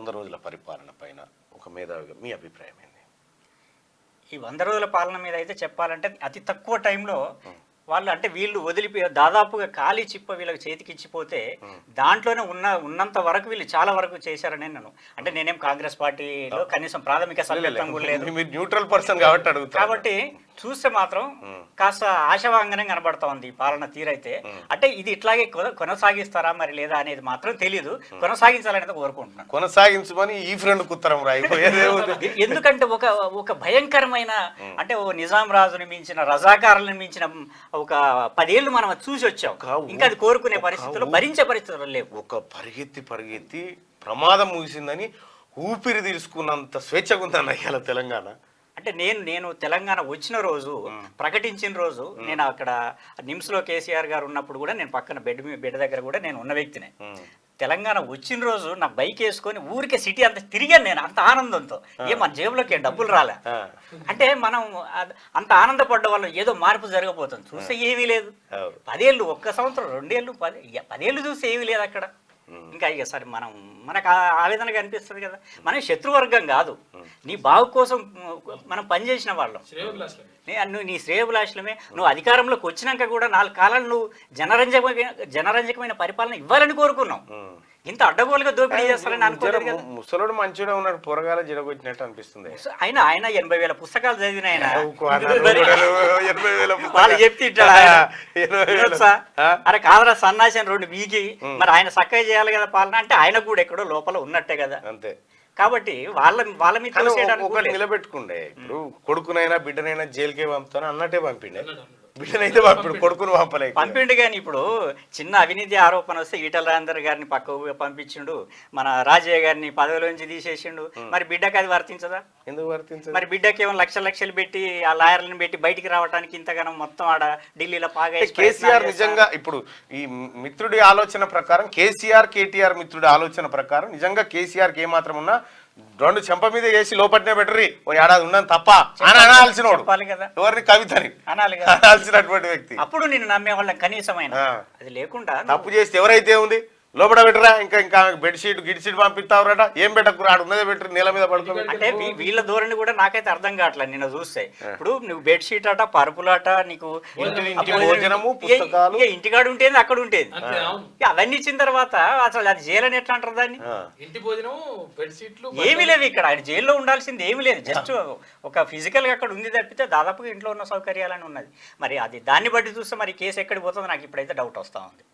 100 రోజుల పరిపాలన పైన ఒక మేధావిగా మీ అభిప్రాయం ఏంది? ఈ 100 రోజుల పాలన మీద అయితే చెప్పాలంటే అతి తక్కువ టైంలో వాళ్ళు అంటే వీళ్ళు వదిలిపోయి దాదాపుగా ఖాళీ చిప్ప వీళ్ళకి చేతికి ఇచ్చిపోతే దాంట్లోనే ఉన్నంత వరకు వీళ్ళు చాలా వరకు చేశారని నేను అంటే నేనేం కాంగ్రెస్ పార్టీలో కనీసం ప్రాథమిక సభ్యత్వం కూడా లేదు, మీరు న్యూట్రల్ పర్సన్ కాబట్టి అడుగుతారు. కాబట్టి చూస్తే మాత్రం కాస్త ఆశాభంగానే కనబడతా ఉంది ఈ పాలన తీరైతే. అంటే ఇది ఇట్లాగే కొనసాగిస్తారా మరి లేదా అనేది మాత్రం తెలియదు, కొనసాగించాలనేది కోరుకుంటున్నాను. కొనసాగించమని ఈ ఫ్రెండ్ కుత్తరం ఎందుకంటే ఒక భయంకరమైన అంటే ఓ నిజాం రాజుని మించిన రజాకారులను మించిన ఒక 10 ఏళ్ళు మనం చూసి వచ్చాం. ఇంకా అది కోరుకునే పరిస్థితుల్లో భరించే పరిస్థితులు లేవు. ఒక పరిగెత్తి ప్రమాదం ముగిసిందని ఊపిరి తీసుకున్నంత స్వేచ్ఛగా ఉందన్న ఇవాళ తెలంగాణ. అంటే నేను తెలంగాణ వచ్చిన రోజు ప్రకటించిన రోజు నేను అక్కడ నిమ్స్లో కేసీఆర్ గారు ఉన్నప్పుడు కూడా నేను పక్కన బెడ్ దగ్గర కూడా నేను ఉన్న వ్యక్తినే. తెలంగాణ వచ్చిన రోజు నా బైక్ వేసుకొని ఊరికే సిటీ అంతా తిరిగాను నేను అంత ఆనందంతో. మన జేబులోకి డబ్బులు రాలే, అంటే మనం అంత ఆనందపడ్డ వాళ్ళు ఏదో మార్పు జరగబోతుంది. చూస్తే ఏమీ లేదు. 10 ఏళ్ళు, 1 సంవత్సరం, 2 ఏళ్ళు, 10 ఏళ్ళు చూస్తే ఏమీ లేదు అక్కడ. ఇంకా ఇక సరే మనకు ఆవేదనగా అనిపిస్తుంది కదా. మనం శత్రువర్గం కాదు, నీ బాగు కోసం మనం పనిచేసిన వాళ్ళం, నువ్వు నీ శ్రేయోభిలాషులమే. నువ్వు అధికారంలోకి వచ్చినాక కూడా 4 కాలాలు నువ్వు జనరంజకమైన పరిపాలన ఇవ్వాలని కోరుకున్నావు. ఇంత అడ్డగోలుగా దోపిడీ చేస్తారని అనుకోలేదు కదా. ముసలుడు మంచిగా ఉన్నాడు, పొరగాల జరగొచ్చినట్టు అనిపిస్తుంది. ఆయన 80,000 పుస్తకాలు చదివిన ఆయన వాళ్ళు చెప్తింటాడు. అరే కాదరా సన్నాసి 2 బీకి మరి ఆయన చక్కగా చేయాలి కదా పాలన అంటే ఆయన కూడా ఎక్కడో లోపల ఉన్నట్టే కదా. అంతే. కాబట్టి వాళ్ళ మీద నిలబెట్టుకుండే. ఇప్పుడు కొడుకునైనా బిడ్డనైనా జైలుకే పంపుతాను అన్నట్టే పంపిండే, బిడ్డనైతే పంపిడు, కొడుకును పంపిండు. కానీ ఇప్పుడు చిన్న అవినీతి ఆరోపణ వస్తే ఈటల రాజేందర్ గారిని పక్కకు పంపించిండు, మన రాజయ్య గారిని పదవిలోంచి తీసేసిండు. మరి బిడ్డకి అది వర్తించదా? ఎందుకు వర్తించదు? మరి బిడ్డకి ఏమో లక్షలు పెట్టి ఆ లాయర్లను పెట్టి బయటికి రావడానికి ఇంతగానో మొత్తం ఆడ ఢిల్లీలో పాగా. కేసీఆర్ నిజంగా ఇప్పుడు ఈ మిత్రుడి ఆలోచన ప్రకారం, కేటీఆర్ మిత్రుడి ఆలోచన ప్రకారం నిజంగా కేసీఆర్కి ఏమాత్రం ఉన్నా 2 చెంప మీద వేసి లోపట్నే బెటరీ ఓ ఏడాది ఉన్నాను తప్ప అని అనాల్సిన ఎవరిని కవితని అనాల్సినటువంటి వ్యక్తి. అప్పుడు నేను నమ్మేవాళ్ళం కనీసమైన. అది లేకుండా తప్పు చేస్తే ఎవరైతే ఉంది లోపల పెట్టరా, ఇంకా బెడ్షీట్ గిడ్షీట్ పంపిస్తావురట, ఏం పెట్టకు రాడు ఉన్నదే పెట్టి నేల మీద పడుకో. అంటే వీళ్ళ ధోరణి కూడా నాకైతే అర్థం కావట్లేదు నిన్న చూస్తే. ఇప్పుడు నువ్వు బెడ్షీట్ అట, పరుపులాట, నీకు ఇంటికాడు ఉంటేది అక్కడ ఉంటేది, అవన్నీ ఇచ్చిన తర్వాత అసలు అది జైలని ఎట్లా అంటారు దాన్ని? ఏమీ లేవు ఇక్కడ. ఆయన జైల్లో ఉండాల్సింది ఏమీ లేదు, జస్ట్ ఒక ఫిజికల్ గా అక్కడ ఉంది తప్పితే దాదాపుగా ఇంట్లో ఉన్న సౌకర్యాలని ఉన్నది. మరి అది దాన్ని బట్టి చూస్తే మరి కేసు ఎక్కడికి పోతుందో నాకు ఇప్పుడైతే డౌట్ వస్తా ఉంది.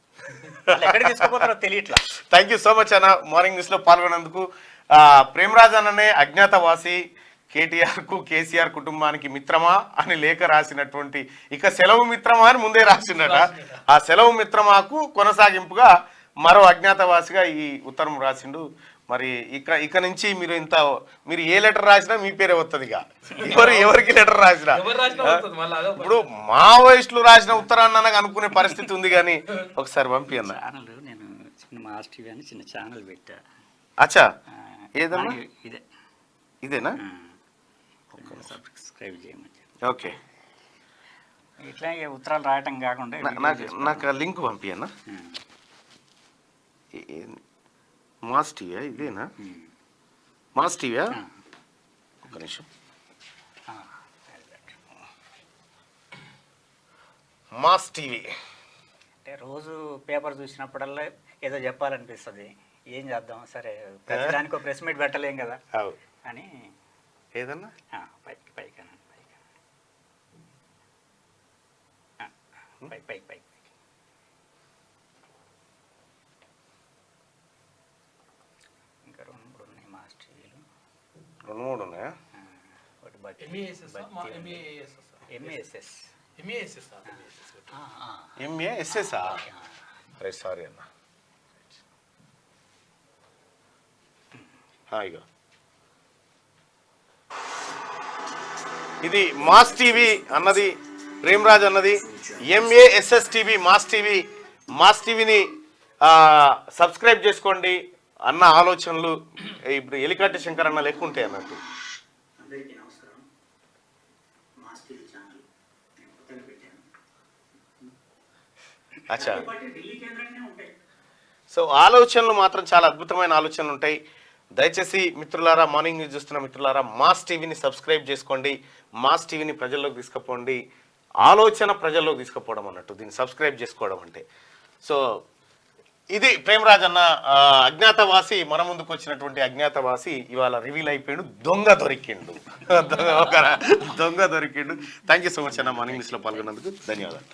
ఎక్కడికి తీసుకుపోతారో తెలియట్లా. థ్యాంక్ యూ సో మచ్ అన్న మార్నింగ్ న్యూస్ లో పాల్గొన్నందుకు. ప్రేమరాజ్ అన్ననే అజ్ఞాతవాసి, కేటీఆర్ కు కేసీఆర్ కుటుంబానికి మిత్రమా అని లేఖ రాసినటువంటి, ఇక సెలవు మిత్రమా అని ముందే రాసిందట. ఆ సెలవు మిత్రమాకు కొనసాగింపుగా మరో అజ్ఞాతవాసిగా ఈ ఉత్తరం రాసిండు. మరి ఇక నుంచి మీరు ఏ లెటర్ రాసినా మీ పేరే వస్తుంది. ఇక ఎవరికి లెటర్ రాసినా ఇప్పుడు మావోయిస్టులు రాసిన ఉత్తరాన్ని అనుకునే పరిస్థితి ఉంది. కానీ ఒకసారి పంపి అన్న. నేను చిన్న మాస్ టీవీ అని చిన్న ఛానల్ పెట్టా. అచ్చా, ఏదన్నా ఇదేనా? సబ్స్క్రైబ్ చేయమని. ఓకే, ఇట్లా ఉత్తరాలు రాయటం కాకుండా నాకు లింక్ పంపి అన్న. మాస్ టీవీయా? ఇదేనా మాస్ టీవీయా? ఒక్క నిమిషం. మాస్ టీవీ అంటే రోజు పేపర్ చూసినప్పుడల్లా ఏదో చెప్పాలనిపిస్తుంది. ఏం చేద్దాం, సరే ప్రతిదానికి ఒక ప్రెస్ మీట్ పెట్టలేం కదా అని. ఏదన్నా పైకి ఇంకా 2-3 ఉన్నాయి మాస్ టీవీలు. 2-3 ఉన్నాయా? ఎంఏఎస్ఎస్. అరే సారీ అన్న, ఇగో ఇది మాస్ టీవీ అన్నది, ప్రేమరాజ్ అన్నది ఎంఏఎస్ఎస్ టీవీ, మాస్ టీవీని సబ్స్క్రైబ్ చేసుకోండి అన్న ఆలోచనలు ఇప్పుడు ఎలికట్టి శంకర్ అన్న లెక్క ఉంటాయి అన్నట్టు. అచ్చా, సో ఆలోచనలు మాత్రం చాలా అద్భుతమైన ఆలోచనలు ఉంటాయి. దయచేసి మిత్రులారా, మార్నింగ్ న్యూస్ చూస్తున్న మిత్రులారా, మాస్ టీవీని సబ్స్క్రైబ్ చేసుకోండి. మాస్ టీవీని ప్రజల్లోకి తీసుకుపోండి. ఆలోచన ప్రజల్లోకి తీసుకుపోవడం అన్నట్టు దీన్ని సబ్స్క్రైబ్ చేసుకోవడం అంటే. సో ఇది ప్రేమరాజ్ అన్న అజ్ఞాతవాసి, మన ముందుకు వచ్చినటువంటి అజ్ఞాతవాసి ఇవాళ రివీల్ అయిపోయాడు. దొంగ దొరికిండు. దొంగ దొరికిండు. థ్యాంక్ యూ సో మచ్ అన్న మార్నింగ్ న్యూస్లో పాల్గొన్నందుకు ధన్యవాదాలు.